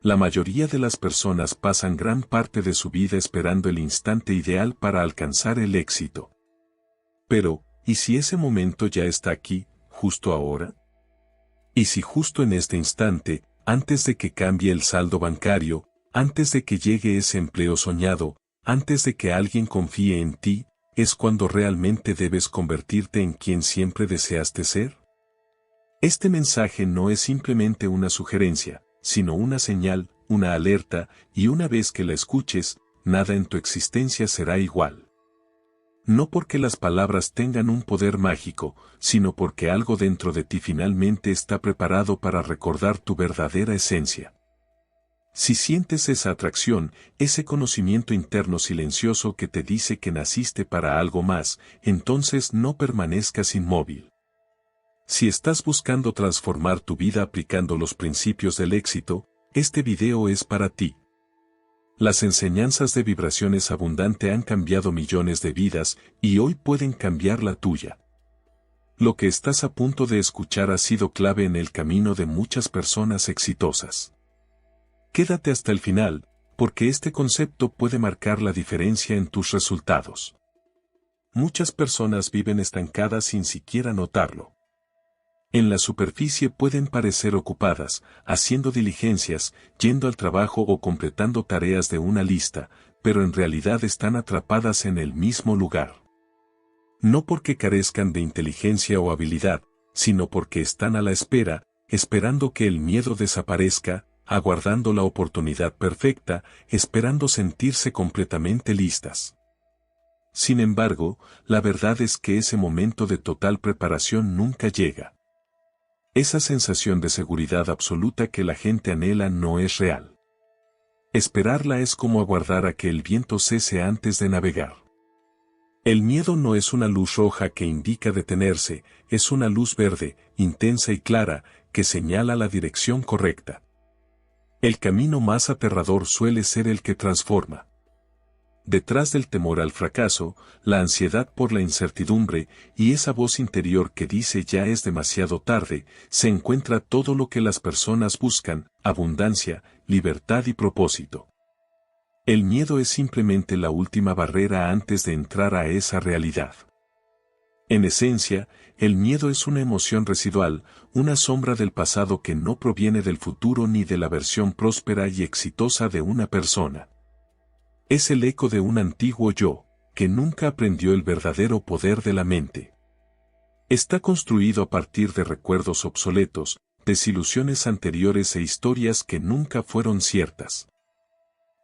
La mayoría de las personas pasan gran parte de su vida esperando el instante ideal para alcanzar el éxito. Pero, ¿y si ese momento ya está aquí, justo ahora? ¿Y si justo en este instante, antes de que cambie el saldo bancario, antes de que llegue ese empleo soñado, antes de que alguien confíe en ti, es cuando realmente debes convertirte en quien siempre deseaste ser? Este mensaje no es simplemente una sugerencia, sino una señal, una alerta, y una vez que la escuches, nada en tu existencia será igual. No porque las palabras tengan un poder mágico, sino porque algo dentro de ti finalmente está preparado para recordar tu verdadera esencia. Si sientes esa atracción, ese conocimiento interno silencioso que te dice que naciste para algo más, entonces no permanezcas inmóvil. Si estás buscando transformar tu vida aplicando los principios del éxito, este video es para ti. Las enseñanzas de vibraciones abundante han cambiado millones de vidas y hoy pueden cambiar la tuya. Lo que estás a punto de escuchar ha sido clave en el camino de muchas personas exitosas. Quédate hasta el final, porque este concepto puede marcar la diferencia en tus resultados. Muchas personas viven estancadas sin siquiera notarlo. En la superficie pueden parecer ocupadas, haciendo diligencias, yendo al trabajo o completando tareas de una lista, pero en realidad están atrapadas en el mismo lugar. No porque carezcan de inteligencia o habilidad, sino porque están a la espera, esperando que el miedo desaparezca, aguardando la oportunidad perfecta, esperando sentirse completamente listas. Sin embargo, la verdad es que ese momento de total preparación nunca llega. Esa sensación de seguridad absoluta que la gente anhela no es real. Esperarla es como aguardar a que el viento cese antes de navegar. El miedo no es una luz roja que indica detenerse, es una luz verde, intensa y clara, que señala la dirección correcta. El camino más aterrador suele ser el que transforma. Detrás del temor al fracaso, la ansiedad por la incertidumbre y esa voz interior que dice ya es demasiado tarde, se encuentra todo lo que las personas buscan: abundancia, libertad y propósito. El miedo es simplemente la última barrera antes de entrar a esa realidad. En esencia, el miedo es una emoción residual, una sombra del pasado que no proviene del futuro ni de la versión próspera y exitosa de una persona. Es el eco de un antiguo yo, que nunca aprendió el verdadero poder de la mente. Está construido a partir de recuerdos obsoletos, desilusiones anteriores e historias que nunca fueron ciertas.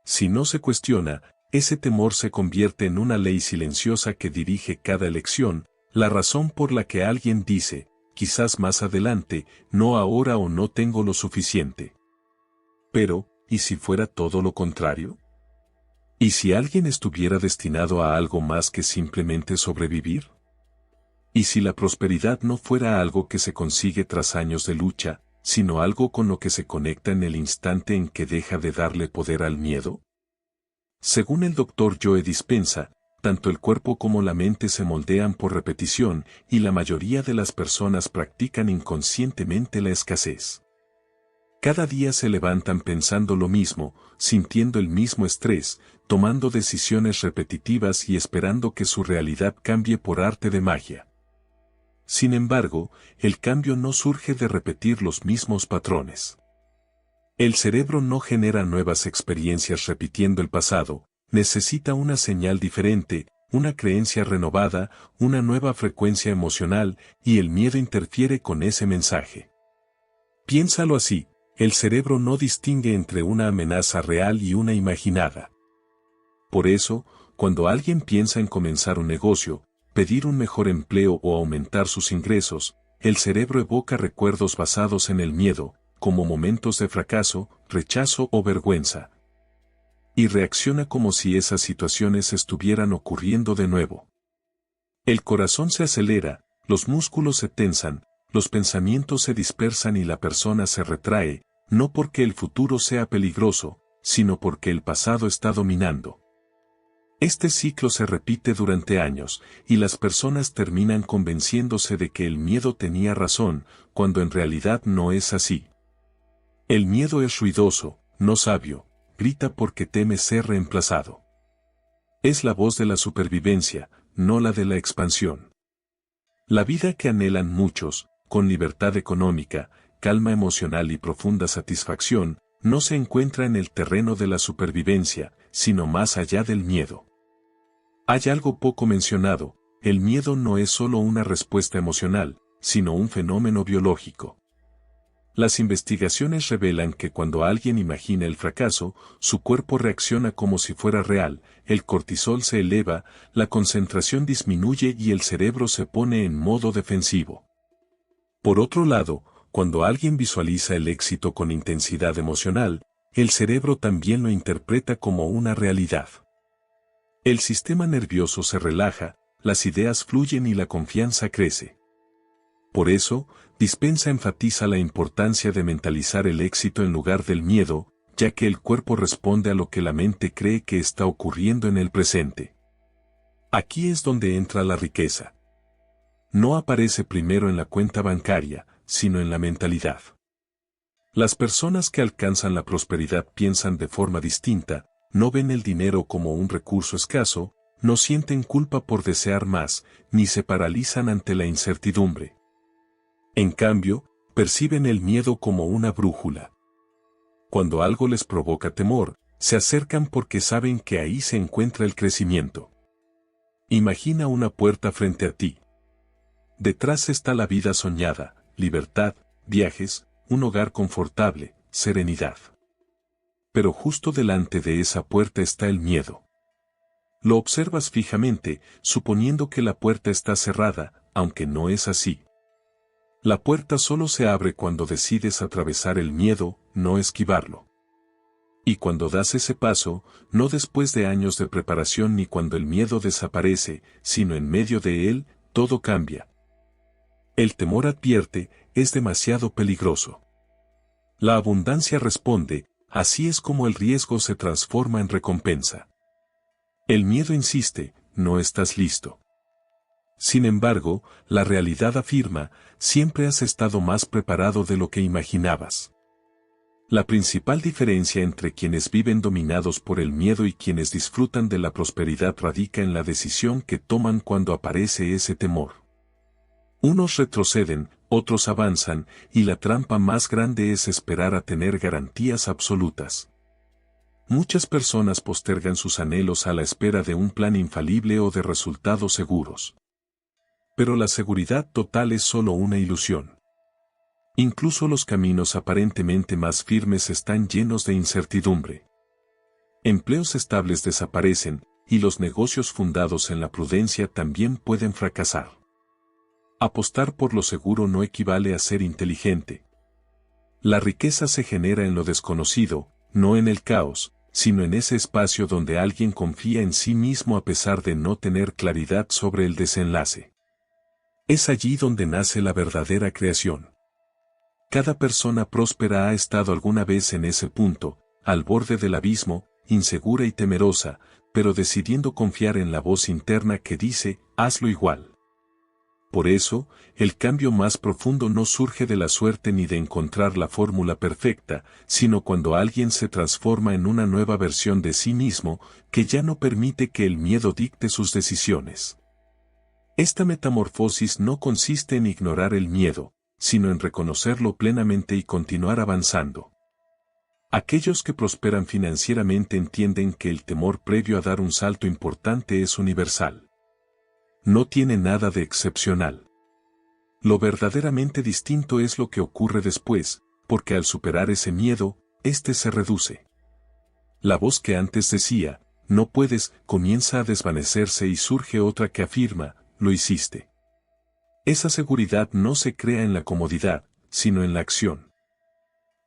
Si no se cuestiona, ese temor se convierte en una ley silenciosa que dirige cada elección, la razón por la que alguien dice, quizás más adelante, no ahora o no tengo lo suficiente. Pero, ¿y si fuera todo lo contrario? ¿Y si alguien estuviera destinado a algo más que simplemente sobrevivir? ¿Y si la prosperidad no fuera algo que se consigue tras años de lucha, sino algo con lo que se conecta en el instante en que deja de darle poder al miedo? Según el Dr. Joe Dispenza, tanto el cuerpo como la mente se moldean por repetición y la mayoría de las personas practican inconscientemente la escasez. Cada día se levantan pensando lo mismo, sintiendo el mismo estrés, tomando decisiones repetitivas y esperando que su realidad cambie por arte de magia. Sin embargo, el cambio no surge de repetir los mismos patrones. El cerebro no genera nuevas experiencias repitiendo el pasado, necesita una señal diferente, una creencia renovada, una nueva frecuencia emocional, y el miedo interfiere con ese mensaje. Piénsalo así. El cerebro no distingue entre una amenaza real y una imaginada. Por eso, cuando alguien piensa en comenzar un negocio, pedir un mejor empleo o aumentar sus ingresos, el cerebro evoca recuerdos basados en el miedo, como momentos de fracaso, rechazo o vergüenza. Y reacciona como si esas situaciones estuvieran ocurriendo de nuevo. El corazón se acelera, los músculos se tensan, los pensamientos se dispersan y la persona se retrae, no porque el futuro sea peligroso, sino porque el pasado está dominando. Este ciclo se repite durante años, y las personas terminan convenciéndose de que el miedo tenía razón, cuando en realidad no es así. El miedo es ruidoso, no sabio, grita porque teme ser reemplazado. Es la voz de la supervivencia, no la de la expansión. La vida que anhelan muchos, con libertad económica, calma emocional y profunda satisfacción, no se encuentra en el terreno de la supervivencia, sino más allá del miedo. Hay algo poco mencionado: el miedo no es solo una respuesta emocional, sino un fenómeno biológico. Las investigaciones revelan que cuando alguien imagina el fracaso, su cuerpo reacciona como si fuera real, el cortisol se eleva, la concentración disminuye y el cerebro se pone en modo defensivo. Por otro lado, cuando alguien visualiza el éxito con intensidad emocional, el cerebro también lo interpreta como una realidad. El sistema nervioso se relaja, las ideas fluyen y la confianza crece. Por eso, Dispenza enfatiza la importancia de mentalizar el éxito en lugar del miedo, ya que el cuerpo responde a lo que la mente cree que está ocurriendo en el presente. Aquí es donde entra la riqueza. No aparece primero en la cuenta bancaria, sino en la mentalidad. Las personas que alcanzan la prosperidad piensan de forma distinta, no ven el dinero como un recurso escaso, no sienten culpa por desear más, ni se paralizan ante la incertidumbre. En cambio, perciben el miedo como una brújula. Cuando algo les provoca temor, se acercan porque saben que ahí se encuentra el crecimiento. Imagina una puerta frente a ti. Detrás está la vida soñada, libertad, viajes, un hogar confortable, serenidad. Pero justo delante de esa puerta está el miedo. Lo observas fijamente, suponiendo que la puerta está cerrada, aunque no es así. La puerta solo se abre cuando decides atravesar el miedo, no esquivarlo. Y cuando das ese paso, no después de años de preparación ni cuando el miedo desaparece, sino en medio de él, todo cambia. El temor advierte: es demasiado peligroso. La abundancia responde: así es como el riesgo se transforma en recompensa. El miedo insiste: no estás listo. Sin embargo, la realidad afirma: siempre has estado más preparado de lo que imaginabas. La principal diferencia entre quienes viven dominados por el miedo y quienes disfrutan de la prosperidad radica en la decisión que toman cuando aparece ese temor. Unos retroceden, otros avanzan, y la trampa más grande es esperar a tener garantías absolutas. Muchas personas postergan sus anhelos a la espera de un plan infalible o de resultados seguros. Pero la seguridad total es solo una ilusión. Incluso los caminos aparentemente más firmes están llenos de incertidumbre. Empleos estables desaparecen, y los negocios fundados en la prudencia también pueden fracasar. Apostar por lo seguro no equivale a ser inteligente. La riqueza se genera en lo desconocido, no en el caos, sino en ese espacio donde alguien confía en sí mismo a pesar de no tener claridad sobre el desenlace. Es allí donde nace la verdadera creación. Cada persona próspera ha estado alguna vez en ese punto, al borde del abismo, insegura y temerosa, pero decidiendo confiar en la voz interna que dice: hazlo igual. Por eso, el cambio más profundo no surge de la suerte ni de encontrar la fórmula perfecta, sino cuando alguien se transforma en una nueva versión de sí mismo, que ya no permite que el miedo dicte sus decisiones. Esta metamorfosis no consiste en ignorar el miedo, sino en reconocerlo plenamente y continuar avanzando. Aquellos que prosperan financieramente entienden que el temor previo a dar un salto importante es universal. No tiene nada de excepcional. Lo verdaderamente distinto es lo que ocurre después, porque al superar ese miedo, éste se reduce. La voz que antes decía: no puedes, comienza a desvanecerse y surge otra que afirma: lo hiciste. Esa seguridad no se crea en la comodidad, sino en la acción.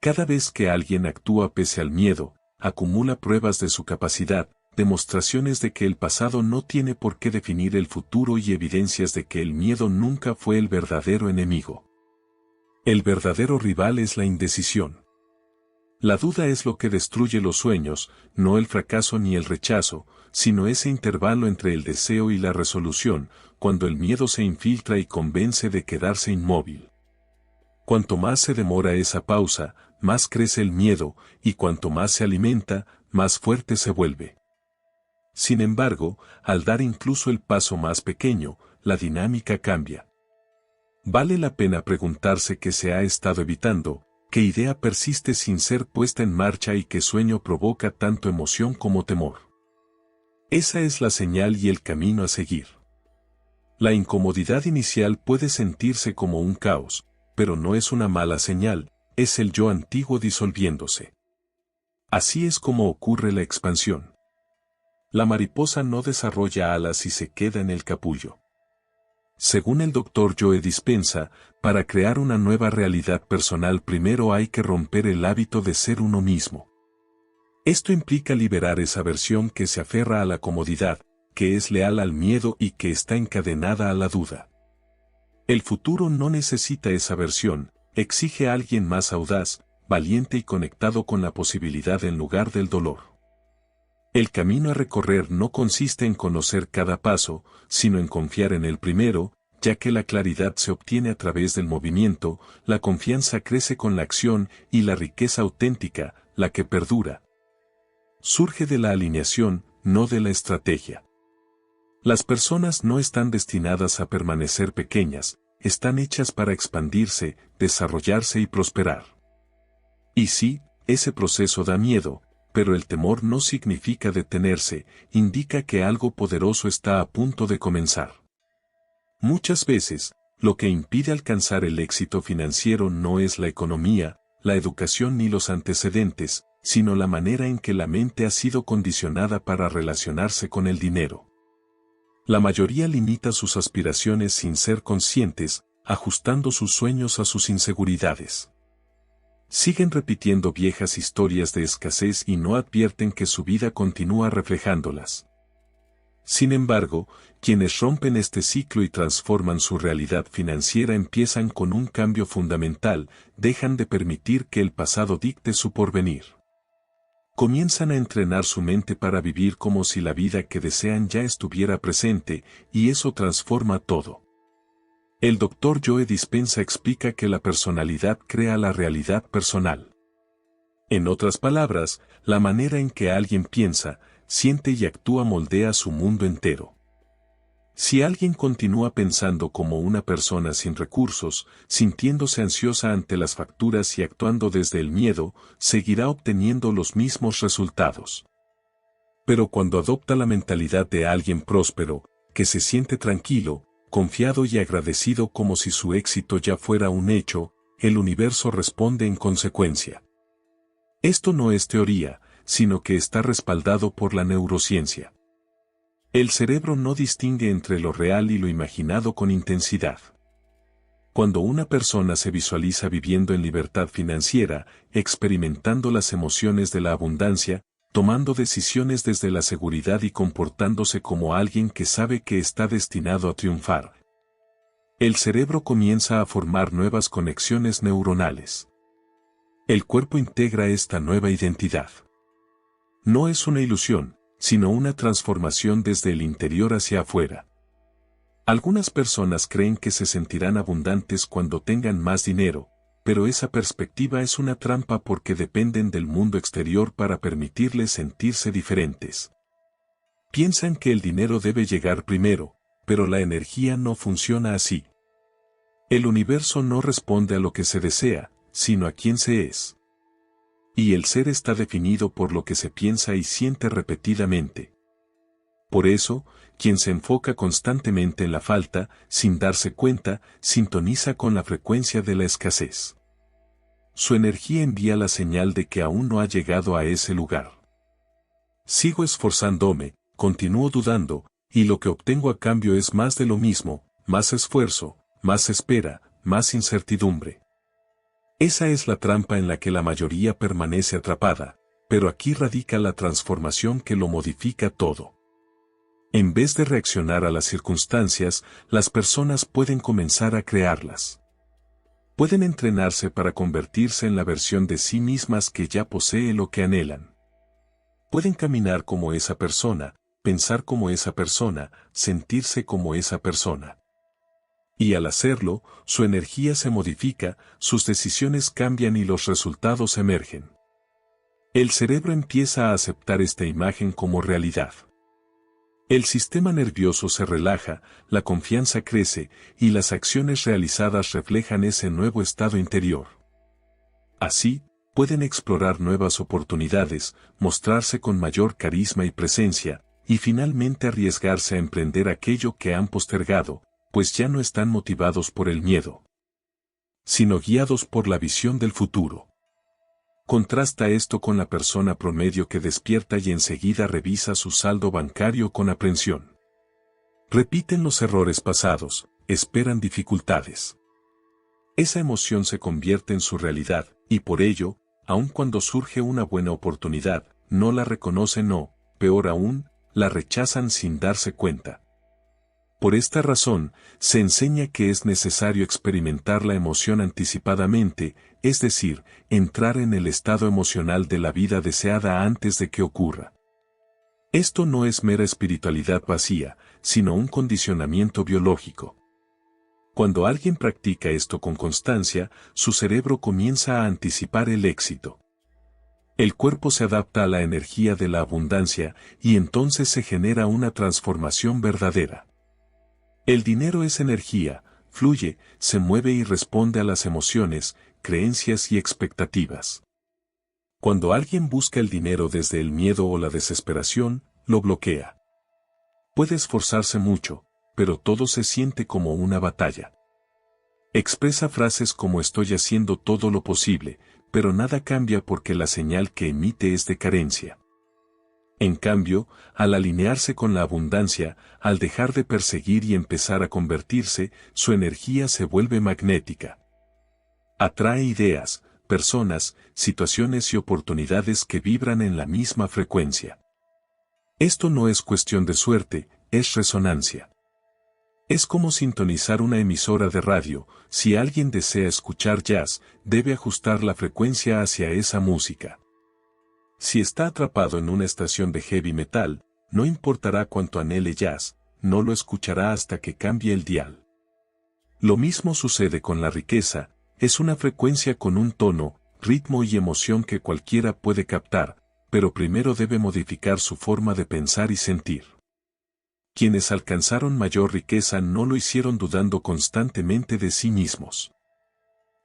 Cada vez que alguien actúa pese al miedo, acumula pruebas de su capacidad, demostraciones de que el pasado no tiene por qué definir el futuro y evidencias de que el miedo nunca fue el verdadero enemigo. El verdadero rival es la indecisión. La duda es lo que destruye los sueños, no el fracaso ni el rechazo, sino ese intervalo entre el deseo y la resolución, cuando el miedo se infiltra y convence de quedarse inmóvil. Cuanto más se demora esa pausa, más crece el miedo, y cuanto más se alimenta, más fuerte se vuelve. Sin embargo, al dar incluso el paso más pequeño, la dinámica cambia. Vale la pena preguntarse qué se ha estado evitando, qué idea persiste sin ser puesta en marcha y qué sueño provoca tanto emoción como temor. Esa es la señal y el camino a seguir. La incomodidad inicial puede sentirse como un caos, pero no es una mala señal, es el yo antiguo disolviéndose. Así es como ocurre la expansión. La mariposa no desarrolla alas y se queda en el capullo. Según el Dr. Joe Dispenza, para crear una nueva realidad personal primero hay que romper el hábito de ser uno mismo. Esto implica liberar esa versión que se aferra a la comodidad, que es leal al miedo y que está encadenada a la duda. El futuro no necesita esa versión, exige a alguien más audaz, valiente y conectado con la posibilidad en lugar del dolor. El camino a recorrer no consiste en conocer cada paso, sino en confiar en el primero, ya que la claridad se obtiene a través del movimiento, la confianza crece con la acción y la riqueza auténtica, la que perdura, surge de la alineación, no de la estrategia. Las personas no están destinadas a permanecer pequeñas, están hechas para expandirse, desarrollarse y prosperar. Y sí, ese proceso da miedo, pero el temor no significa detenerse, indica que algo poderoso está a punto de comenzar. Muchas veces, lo que impide alcanzar el éxito financiero no es la economía, la educación ni los antecedentes, sino la manera en que la mente ha sido condicionada para relacionarse con el dinero. La mayoría limita sus aspiraciones sin ser conscientes, ajustando sus sueños a sus inseguridades. Siguen repitiendo viejas historias de escasez y no advierten que su vida continúa reflejándolas. Sin embargo, quienes rompen este ciclo y transforman su realidad financiera empiezan con un cambio fundamental, dejan de permitir que el pasado dicte su porvenir. Comienzan a entrenar su mente para vivir como si la vida que desean ya estuviera presente, y eso transforma todo. El Dr. Joe Dispenza explica que la personalidad crea la realidad personal. En otras palabras, la manera en que alguien piensa, siente y actúa moldea su mundo entero. Si alguien continúa pensando como una persona sin recursos, sintiéndose ansiosa ante las facturas y actuando desde el miedo, seguirá obteniendo los mismos resultados. Pero cuando adopta la mentalidad de alguien próspero, que se siente tranquilo, confiado y agradecido como si su éxito ya fuera un hecho, el universo responde en consecuencia. Esto no es teoría, sino que está respaldado por la neurociencia. El cerebro no distingue entre lo real y lo imaginado con intensidad. Cuando una persona se visualiza viviendo en libertad financiera, experimentando las emociones de la abundancia, tomando decisiones desde la seguridad y comportándose como alguien que sabe que está destinado a triunfar, el cerebro comienza a formar nuevas conexiones neuronales. El cuerpo integra esta nueva identidad. No es una ilusión, sino una transformación desde el interior hacia afuera. Algunas personas creen que se sentirán abundantes cuando tengan más dinero, pero esa perspectiva es una trampa porque dependen del mundo exterior para permitirles sentirse diferentes. Piensan que el dinero debe llegar primero, pero la energía no funciona así. El universo no responde a lo que se desea, sino a quien se es. Y el ser está definido por lo que se piensa y siente repetidamente. Por eso, quien se enfoca constantemente en la falta, sin darse cuenta, sintoniza con la frecuencia de la escasez. Su energía envía la señal de que aún no ha llegado a ese lugar. Sigo esforzándome, continúo dudando, y lo que obtengo a cambio es más de lo mismo, más esfuerzo, más espera, más incertidumbre. Esa es la trampa en la que la mayoría permanece atrapada, pero aquí radica la transformación que lo modifica todo. En vez de reaccionar a las circunstancias, las personas pueden comenzar a crearlas. Pueden entrenarse para convertirse en la versión de sí mismas que ya posee lo que anhelan. Pueden caminar como esa persona, pensar como esa persona, sentirse como esa persona. Y al hacerlo, su energía se modifica, sus decisiones cambian y los resultados emergen. El cerebro empieza a aceptar esta imagen como realidad. El sistema nervioso se relaja, la confianza crece, y las acciones realizadas reflejan ese nuevo estado interior. Así, pueden explorar nuevas oportunidades, mostrarse con mayor carisma y presencia, y finalmente arriesgarse a emprender aquello que han postergado, pues ya no están motivados por el miedo, sino guiados por la visión del futuro. Contrasta esto con la persona promedio que despierta y enseguida revisa su saldo bancario con aprensión. Repiten los errores pasados, esperan dificultades. Esa emoción se convierte en su realidad, y por ello, aun cuando surge una buena oportunidad, no la reconocen o, peor aún, la rechazan sin darse cuenta. Por esta razón, se enseña que es necesario experimentar la emoción anticipadamente, es decir, entrar en el estado emocional de la vida deseada antes de que ocurra. Esto no es mera espiritualidad vacía, sino un condicionamiento biológico. Cuando alguien practica esto con constancia, su cerebro comienza a anticipar el éxito. El cuerpo se adapta a la energía de la abundancia y entonces se genera una transformación verdadera. El dinero es energía, fluye, se mueve y responde a las emociones, creencias y expectativas. Cuando alguien busca el dinero desde el miedo o la desesperación, lo bloquea. Puede esforzarse mucho, pero todo se siente como una batalla. Expresa frases como estoy haciendo todo lo posible, pero nada cambia porque la señal que emite es de carencia. En cambio, al alinearse con la abundancia, al dejar de perseguir y empezar a convertirse, su energía se vuelve magnética. Atrae ideas, personas, situaciones y oportunidades que vibran en la misma frecuencia. Esto no es cuestión de suerte, es resonancia. Es como sintonizar una emisora de radio, si alguien desea escuchar jazz, debe ajustar la frecuencia hacia esa música. Si está atrapado en una estación de heavy metal, no importará cuánto anhele jazz, no lo escuchará hasta que cambie el dial. Lo mismo sucede con la riqueza, es una frecuencia con un tono, ritmo y emoción que cualquiera puede captar, pero primero debe modificar su forma de pensar y sentir. Quienes alcanzaron mayor riqueza no lo hicieron dudando constantemente de sí mismos.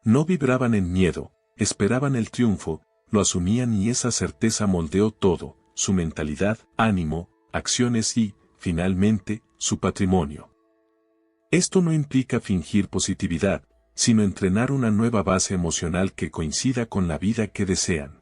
No vibraban en miedo, esperaban el triunfo, lo asumían y esa certeza moldeó todo, su mentalidad, ánimo, acciones y, finalmente, su patrimonio. Esto no implica fingir positividad, sino entrenar una nueva base emocional que coincida con la vida que desean.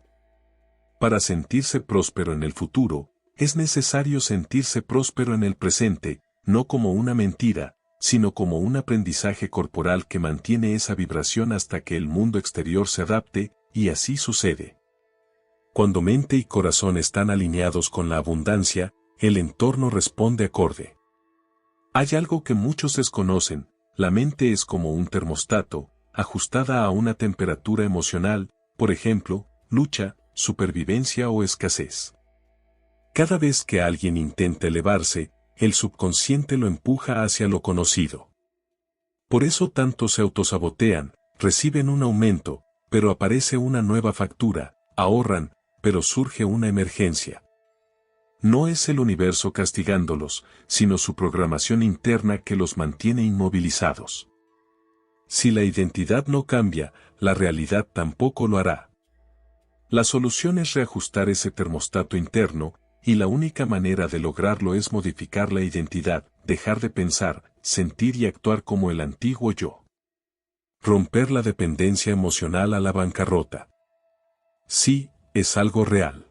Para sentirse próspero en el futuro, es necesario sentirse próspero en el presente, no como una mentira, sino como un aprendizaje corporal que mantiene esa vibración hasta que el mundo exterior se adapte, y así sucede. Cuando mente y corazón están alineados con la abundancia, el entorno responde acorde. Hay algo que muchos desconocen, la mente es como un termostato, ajustada a una temperatura emocional, por ejemplo, lucha, supervivencia o escasez. Cada vez que alguien intenta elevarse, el subconsciente lo empuja hacia lo conocido. Por eso tantos se autosabotean, reciben un aumento, pero aparece una nueva factura, ahorran, pero surge una emergencia. No es el universo castigándolos, sino su programación interna que los mantiene inmovilizados. Si la identidad no cambia, la realidad tampoco lo hará. La solución es reajustar ese termostato interno, y la única manera de lograrlo es modificar la identidad, dejar de pensar, sentir y actuar como el antiguo yo. Romper la dependencia emocional a la bancarrota. Sí, es algo real.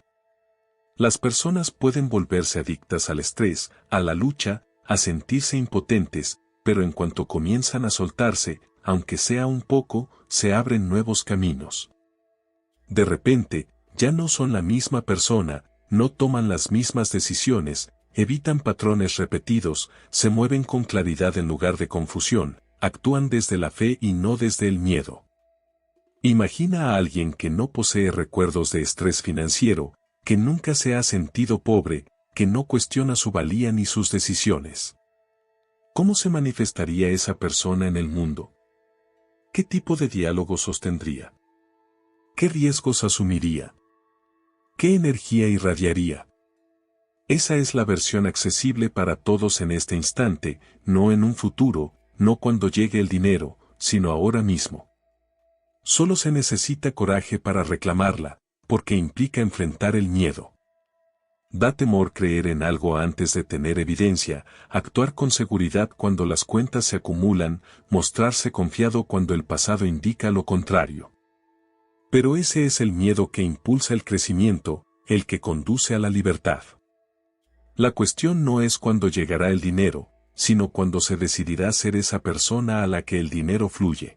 Las personas pueden volverse adictas al estrés, a la lucha, a sentirse impotentes, pero en cuanto comienzan a soltarse, aunque sea un poco, se abren nuevos caminos. De repente, ya no son la misma persona, no toman las mismas decisiones, evitan patrones repetidos, se mueven con claridad en lugar de confusión, actúan desde la fe y no desde el miedo. Imagina a alguien que no posee recuerdos de estrés financiero, que nunca se ha sentido pobre, que no cuestiona su valía ni sus decisiones. ¿Cómo se manifestaría esa persona en el mundo? ¿Qué tipo de diálogo sostendría? ¿Qué riesgos asumiría? ¿Qué energía irradiaría? Esa es la versión accesible para todos en este instante, no en un futuro, no cuando llegue el dinero, sino ahora mismo. Solo se necesita coraje para reclamarla, porque implica enfrentar el miedo. Da temor creer en algo antes de tener evidencia, actuar con seguridad cuando las cuentas se acumulan, mostrarse confiado cuando el pasado indica lo contrario. Pero ese es el miedo que impulsa el crecimiento, el que conduce a la libertad. La cuestión no es cuándo llegará el dinero, sino cuando se decidirá ser esa persona a la que el dinero fluye.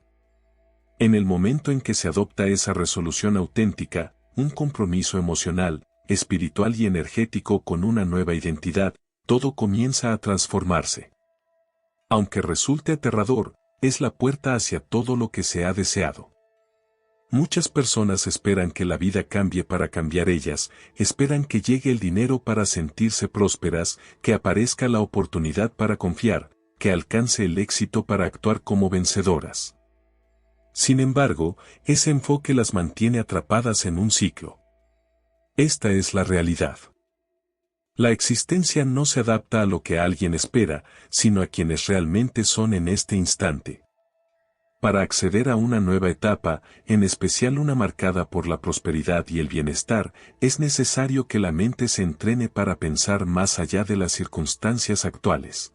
En el momento en que se adopta esa resolución auténtica, un compromiso emocional, espiritual y energético con una nueva identidad, todo comienza a transformarse. Aunque resulte aterrador, es la puerta hacia todo lo que se ha deseado. Muchas personas esperan que la vida cambie para cambiar ellas, esperan que llegue el dinero para sentirse prósperas, que aparezca la oportunidad para confiar, que alcance el éxito para actuar como vencedoras. Sin embargo, ese enfoque las mantiene atrapadas en un ciclo. Esta es la realidad. La existencia no se adapta a lo que alguien espera, sino a quienes realmente son en este instante. Para acceder a una nueva etapa, en especial una marcada por la prosperidad y el bienestar, es necesario que la mente se entrene para pensar más allá de las circunstancias actuales.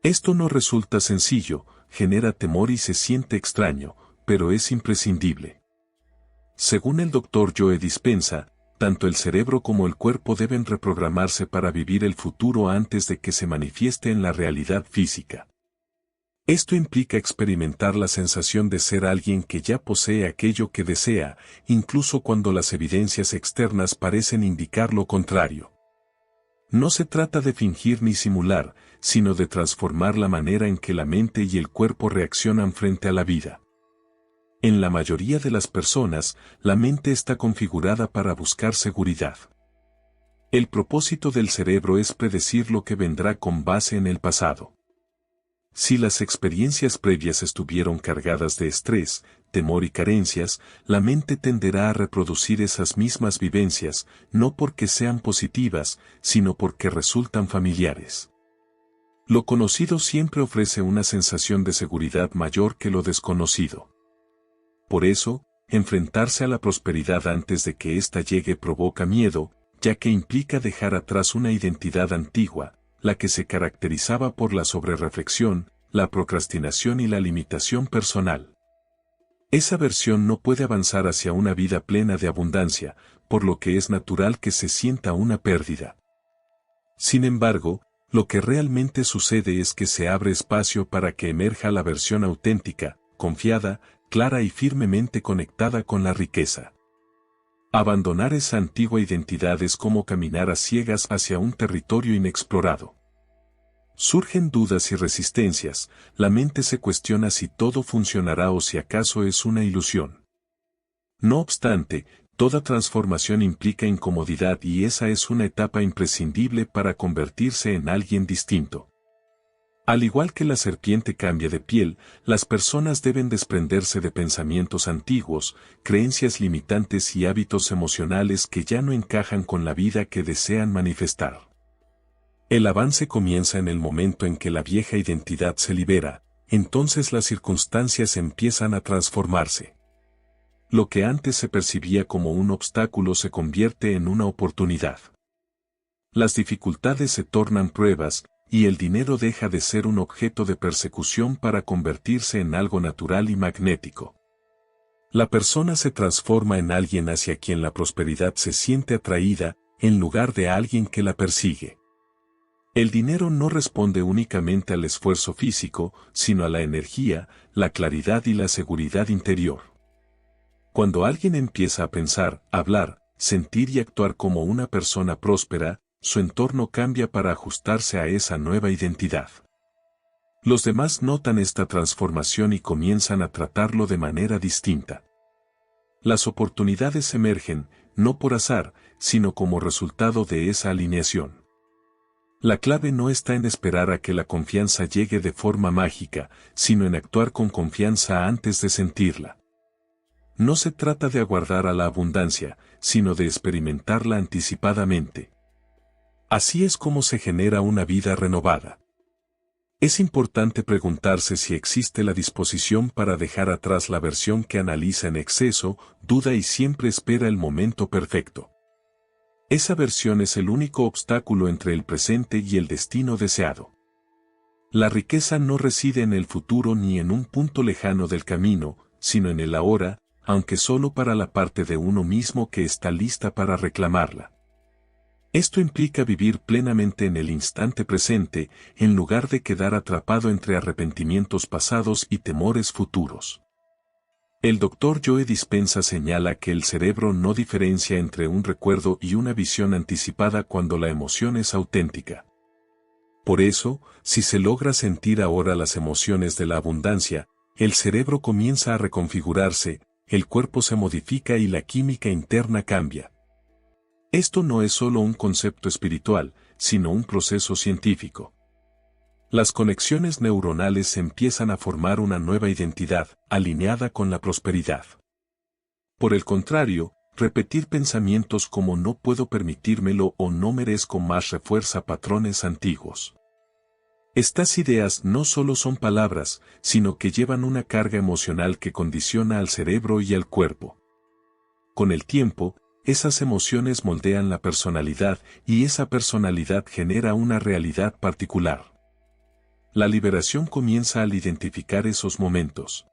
Esto no resulta sencillo, genera temor y se siente extraño, pero es imprescindible. Según el Dr. Joe Dispenza, tanto el cerebro como el cuerpo deben reprogramarse para vivir el futuro antes de que se manifieste en la realidad física. Esto implica experimentar la sensación de ser alguien que ya posee aquello que desea, incluso cuando las evidencias externas parecen indicar lo contrario. No se trata de fingir ni simular, sino de transformar la manera en que la mente y el cuerpo reaccionan frente a la vida. En la mayoría de las personas, la mente está configurada para buscar seguridad. El propósito del cerebro es predecir lo que vendrá con base en el pasado. Si las experiencias previas estuvieron cargadas de estrés, temor y carencias, la mente tenderá a reproducir esas mismas vivencias, no porque sean positivas, sino porque resultan familiares. Lo conocido siempre ofrece una sensación de seguridad mayor que lo desconocido. Por eso, enfrentarse a la prosperidad antes de que ésta llegue provoca miedo, ya que implica dejar atrás una identidad antigua, la que se caracterizaba por la sobrerreflexión, la procrastinación y la limitación personal. Esa versión no puede avanzar hacia una vida plena de abundancia, por lo que es natural que se sienta una pérdida. Sin embargo, lo que realmente sucede es que se abre espacio para que emerja la versión auténtica, confiada, clara y firmemente conectada con la riqueza. Abandonar esa antigua identidad es como caminar a ciegas hacia un territorio inexplorado. Surgen dudas y resistencias, la mente se cuestiona si todo funcionará o si acaso es una ilusión. No obstante, toda transformación implica incomodidad y esa es una etapa imprescindible para convertirse en alguien distinto. Al igual que la serpiente cambia de piel, las personas deben desprenderse de pensamientos antiguos, creencias limitantes y hábitos emocionales que ya no encajan con la vida que desean manifestar. El avance comienza en el momento en que la vieja identidad se libera, entonces las circunstancias empiezan a transformarse. Lo que antes se percibía como un obstáculo se convierte en una oportunidad. Las dificultades se tornan pruebas, y el dinero deja de ser un objeto de persecución para convertirse en algo natural y magnético. La persona se transforma en alguien hacia quien la prosperidad se siente atraída, en lugar de alguien que la persigue. El dinero no responde únicamente al esfuerzo físico, sino a la energía, la claridad y la seguridad interior. Cuando alguien empieza a pensar, hablar, sentir y actuar como una persona próspera, su entorno cambia para ajustarse a esa nueva identidad. Los demás notan esta transformación y comienzan a tratarlo de manera distinta. Las oportunidades emergen, no por azar, sino como resultado de esa alineación. La clave no está en esperar a que la confianza llegue de forma mágica, sino en actuar con confianza antes de sentirla. No se trata de aguardar a la abundancia, sino de experimentarla anticipadamente. Así es como se genera una vida renovada. Es importante preguntarse si existe la disposición para dejar atrás la versión que analiza en exceso, duda y siempre espera el momento perfecto. Esa versión es el único obstáculo entre el presente y el destino deseado. La riqueza no reside en el futuro ni en un punto lejano del camino, sino en el ahora, aunque solo para la parte de uno mismo que está lista para reclamarla. Esto implica vivir plenamente en el instante presente, en lugar de quedar atrapado entre arrepentimientos pasados y temores futuros. El Dr. Joe Dispenza señala que el cerebro no diferencia entre un recuerdo y una visión anticipada cuando la emoción es auténtica. Por eso, si se logra sentir ahora las emociones de la abundancia, el cerebro comienza a reconfigurarse, el cuerpo se modifica y la química interna cambia. Esto no es solo un concepto espiritual, sino un proceso científico. Las conexiones neuronales empiezan a formar una nueva identidad, alineada con la prosperidad. Por el contrario, repetir pensamientos como no puedo permitírmelo o no merezco más refuerza patrones antiguos. Estas ideas no solo son palabras, sino que llevan una carga emocional que condiciona al cerebro y al cuerpo. Con el tiempo, esas emociones moldean la personalidad y esa personalidad genera una realidad particular. La liberación comienza al identificar esos momentos.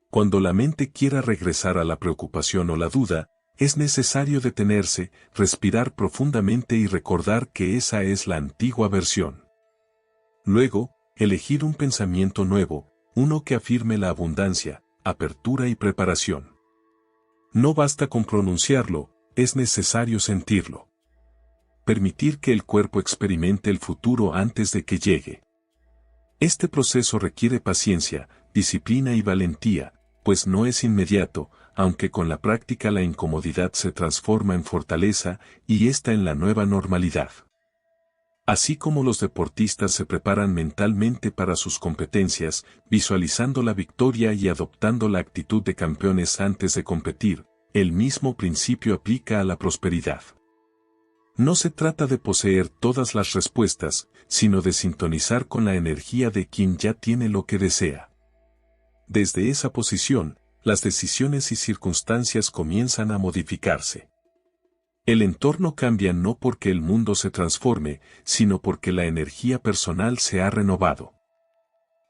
Cuando la mente quiera regresar a la preocupación o la duda, es necesario detenerse, respirar profundamente y recordar que esa es la antigua versión. Luego, elegir un pensamiento nuevo, uno que afirme la abundancia, apertura y preparación. No basta con pronunciarlo, es necesario sentirlo. Permitir que el cuerpo experimente el futuro antes de que llegue. Este proceso requiere paciencia, disciplina y valentía, pues no es inmediato, aunque con la práctica la incomodidad se transforma en fortaleza y esta en la nueva normalidad. Así como los deportistas se preparan mentalmente para sus competencias, visualizando la victoria y adoptando la actitud de campeones antes de competir, el mismo principio aplica a la prosperidad. No se trata de poseer todas las respuestas, sino de sintonizar con la energía de quien ya tiene lo que desea. Desde esa posición, las decisiones y circunstancias comienzan a modificarse. El entorno cambia no porque el mundo se transforme, sino porque la energía personal se ha renovado.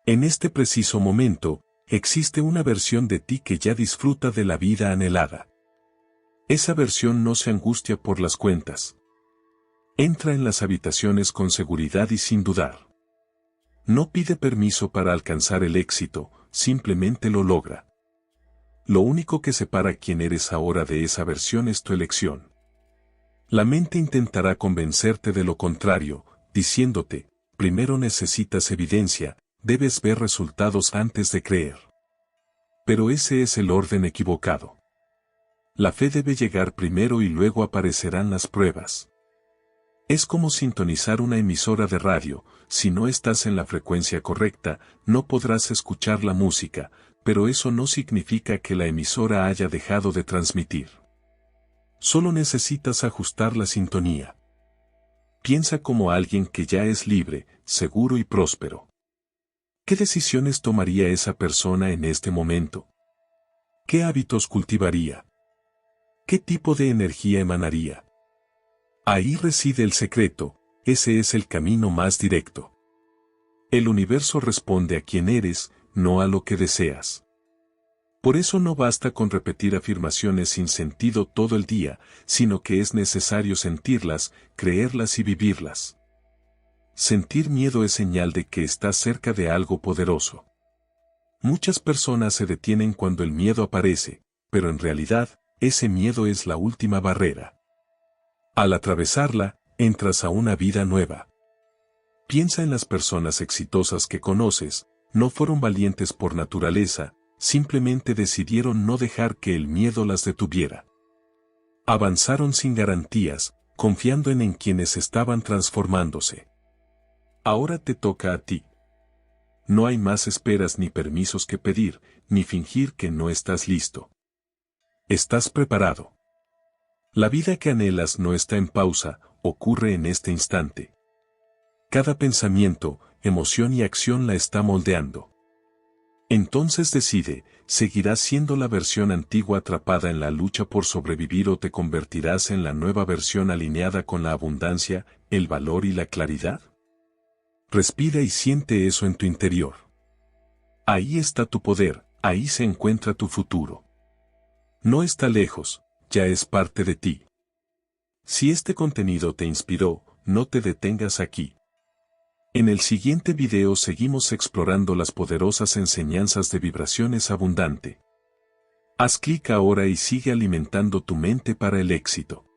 En este preciso momento, existe una versión de ti que ya disfruta de la vida anhelada. Esa versión no se angustia por las cuentas. Entra en las habitaciones con seguridad y sin dudar. No pide permiso para alcanzar el éxito, simplemente lo logra. Lo único que separa quién eres ahora de esa versión es tu elección. La mente intentará convencerte de lo contrario, diciéndote, primero necesitas evidencia, debes ver resultados antes de creer. Pero ese es el orden equivocado. La fe debe llegar primero y luego aparecerán las pruebas. Es como sintonizar una emisora de radio, si no estás en la frecuencia correcta, no podrás escuchar la música, pero eso no significa que la emisora haya dejado de transmitir. Solo necesitas ajustar la sintonía. Piensa como alguien que ya es libre, seguro y próspero. ¿Qué decisiones tomaría esa persona en este momento? ¿Qué hábitos cultivaría? ¿Qué tipo de energía emanaría? Ahí reside el secreto, ese es el camino más directo. El universo responde a quién eres, no a lo que deseas. Por eso no basta con repetir afirmaciones sin sentido todo el día, sino que es necesario sentirlas, creerlas y vivirlas. Sentir miedo es señal de que estás cerca de algo poderoso. Muchas personas se detienen cuando el miedo aparece, pero en realidad, ese miedo es la última barrera. Al atravesarla, entras a una vida nueva. Piensa en las personas exitosas que conoces, no fueron valientes por naturaleza, simplemente decidieron no dejar que el miedo las detuviera. Avanzaron sin garantías, confiando en quienes estaban transformándose. Ahora te toca a ti. No hay más esperas ni permisos que pedir, ni fingir que no estás listo. Estás preparado. La vida que anhelas no está en pausa, ocurre en este instante. Cada pensamiento, emoción y acción la está moldeando. Entonces decide, ¿seguirás siendo la versión antigua atrapada en la lucha por sobrevivir o te convertirás en la nueva versión alineada con la abundancia, el valor y la claridad? Respira y siente eso en tu interior. Ahí está tu poder, ahí se encuentra tu futuro. No está lejos, ya es parte de ti. Si este contenido te inspiró, no te detengas aquí. En el siguiente video seguimos explorando las poderosas enseñanzas de vibraciones abundante. Haz clic ahora y sigue alimentando tu mente para el éxito.